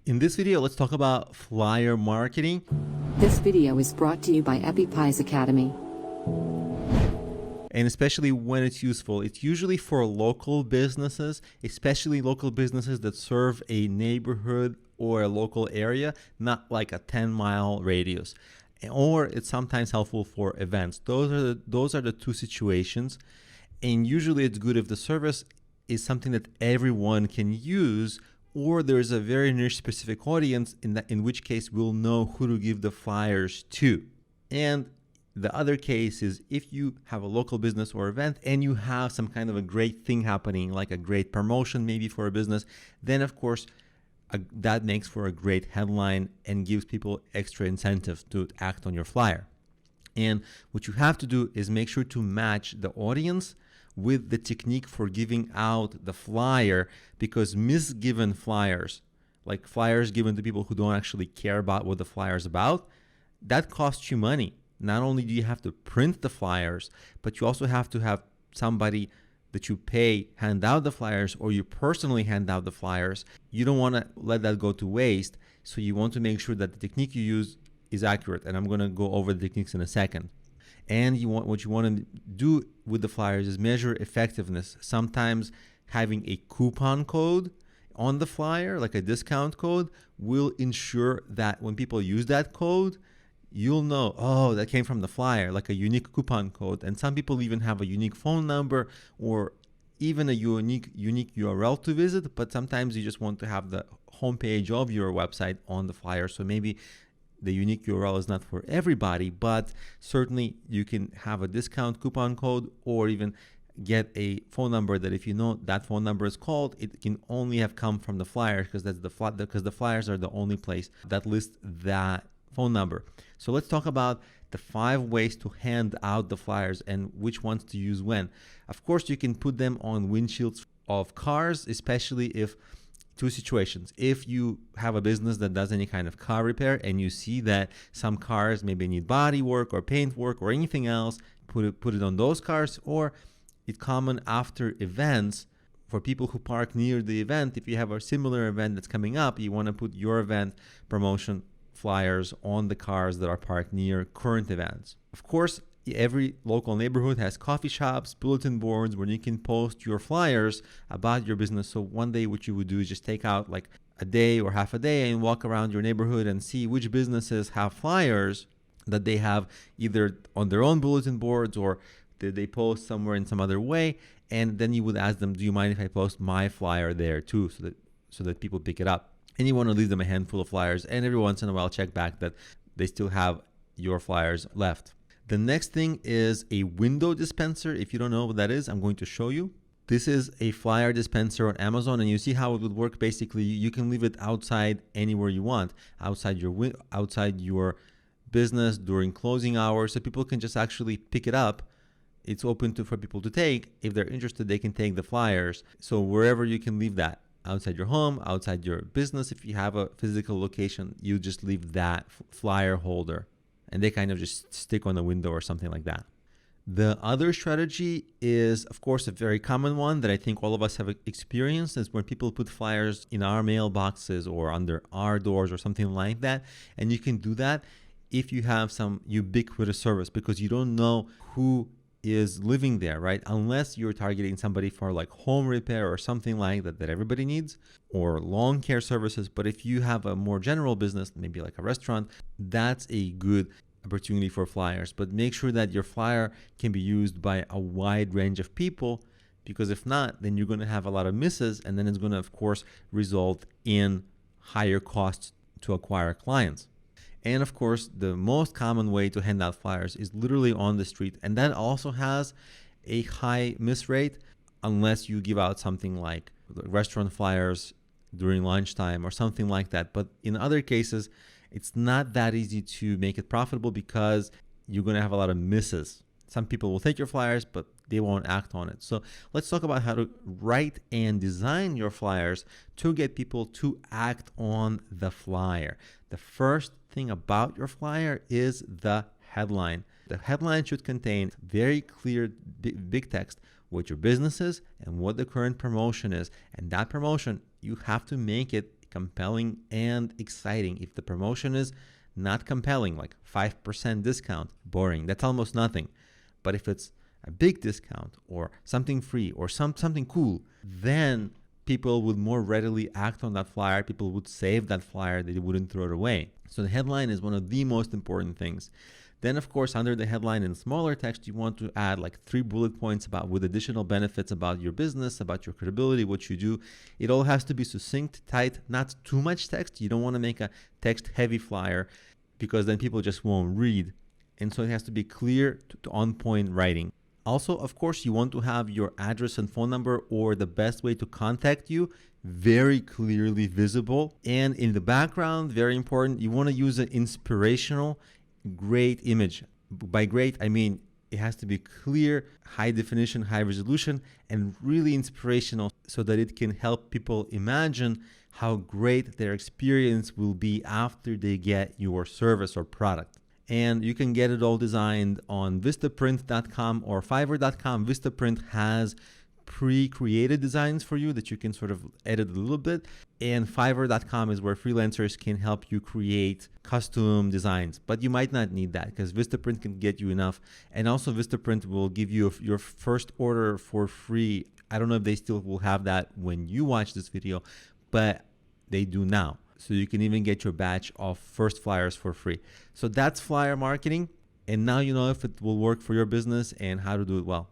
In this video, let's talk about flyer marketing. This video is brought to you by Appy Pie Academy. And especially when it's useful. It's usually for local businesses, especially local businesses that serve a neighborhood or a local area, not like a 10-mile radius. Or it's sometimes helpful for events. Those are the two situations. And usually it's good if the service is something that everyone can use, or there's a very niche specific audience, in which case we'll know who to give the flyers to. And the other case is if you have a local business or event and you have some kind of a great thing happening, like a great promotion maybe for a business, then of course that makes for a great headline and gives people extra incentive to act on your flyer. And what you have to do is make sure to match the audience with the technique for giving out the flyer, because misgiven flyers, like flyers given to people who don't actually care about what the flyer is about, that costs you money. Not only do you have to print the flyers, but you also have to have somebody that you pay hand out the flyers, or you personally hand out the flyers. You don't want to let that go to waste, so you want to make sure that the technique you use is accurate, and I'm going to go over the techniques in a second. And what you want to do with the flyers is measure effectiveness. Sometimes having a coupon code on the flyer, like a discount code, will ensure that when people use that code, you'll know, oh, that came from the flyer, like a unique coupon code. And some people even have a unique phone number or even a unique URL to visit, but sometimes you just want to have the homepage of your website on the flyer. So maybe the unique URL is not for everybody, but certainly you can have a discount coupon code, or even get a phone number that if you know that phone number is called, it can only have come from the flyer, because the flyers are the only place that lists that phone number. So let's talk about the 5 ways to hand out the flyers and which ones to use when. Of course, you can put them on windshields of cars, especially if two situations. If you have a business that does any kind of car repair and you see that some cars maybe need body work or paint work or anything else, put it on those cars. Or it's common after events for people who park near the event. If you have a similar event that's coming up, you want to put your event promotion flyers on the cars that are parked near current events. Of course, every local neighborhood has coffee shops, bulletin boards where you can post your flyers about your business. So one day what you would do is just take out like a day or half a day and walk around your neighborhood and see which businesses have flyers that they have either on their own bulletin boards or did they post somewhere in some other way. And then you would ask them, do you mind if I post my flyer there too, so that people pick it up? And you want to leave them a handful of flyers, and every once in a while check back that they still have your flyers left. The next thing is a window dispenser. If you don't know what that is, I'm going to show you. This is a flyer dispenser on Amazon, and you see how it would work. Basically, you can leave it outside anywhere you want, outside your business during closing hours, so people can just actually pick it up. It's open for people to take. If they're interested, they can take the flyers. So wherever you can leave that, outside your home, outside your business, if you have a physical location, you just leave that flyer holder, and they kind of just stick on the window or something like that. The other strategy is, of course, a very common one that I think all of us have experienced, is when people put flyers in our mailboxes or under our doors or something like that. And you can do that if you have some ubiquitous service, because you don't know who is living there, right? Unless you're targeting somebody for like home repair or something like that everybody needs, or lawn care services. But if you have a more general business, maybe like a restaurant, that's a good opportunity for flyers. But make sure that your flyer can be used by a wide range of people, because if not, then you're going to have a lot of misses, and then it's going to, of course, result in higher costs to acquire clients. And of course, the most common way to hand out flyers is literally on the street. And that also has a high miss rate, unless you give out something like restaurant flyers during lunchtime or something like that. But in other cases, it's not that easy to make it profitable, because you're going to have a lot of misses. Some people will take your flyers, but they won't act on it. So let's talk about how to write and design your flyers to get people to act on the flyer. The first thing about your flyer is the headline. The headline should contain very clear, big text, what your business is and what the current promotion is. And that promotion, you have to make it compelling and exciting. If the promotion is not compelling, like 5% discount, boring, that's almost nothing. But if it's a big discount or something free or something cool, then people would more readily act on that flyer. People would save that flyer. They wouldn't throw it away. So the headline is one of the most important things. Then, of course, under the headline in smaller text, you want to add like 3 bullet points with additional benefits about your business, about your credibility, what you do. It all has to be succinct, tight, not too much text. You don't want to make a text-heavy flyer because then people just won't read. And so it has to be clear to on-point writing. Also, of course, you want to have your address and phone number or the best way to contact you very clearly visible. And in the background, very important, you want to use an inspirational, great image. By great, I mean it has to be clear, high definition, high resolution, and really inspirational so that it can help people imagine how great their experience will be after they get your service or product. And you can get it all designed on vistaprint.com or fiverr.com. Vistaprint has pre-created designs for you that you can sort of edit a little bit. And fiverr.com is where freelancers can help you create custom designs. But you might not need that because Vistaprint can get you enough. And also Vistaprint will give you your first order for free. I don't know if they still will have that when you watch this video, but they do now. So you can even get your batch of first flyers for free. So that's flyer marketing. And now you know if it will work for your business and how to do it well.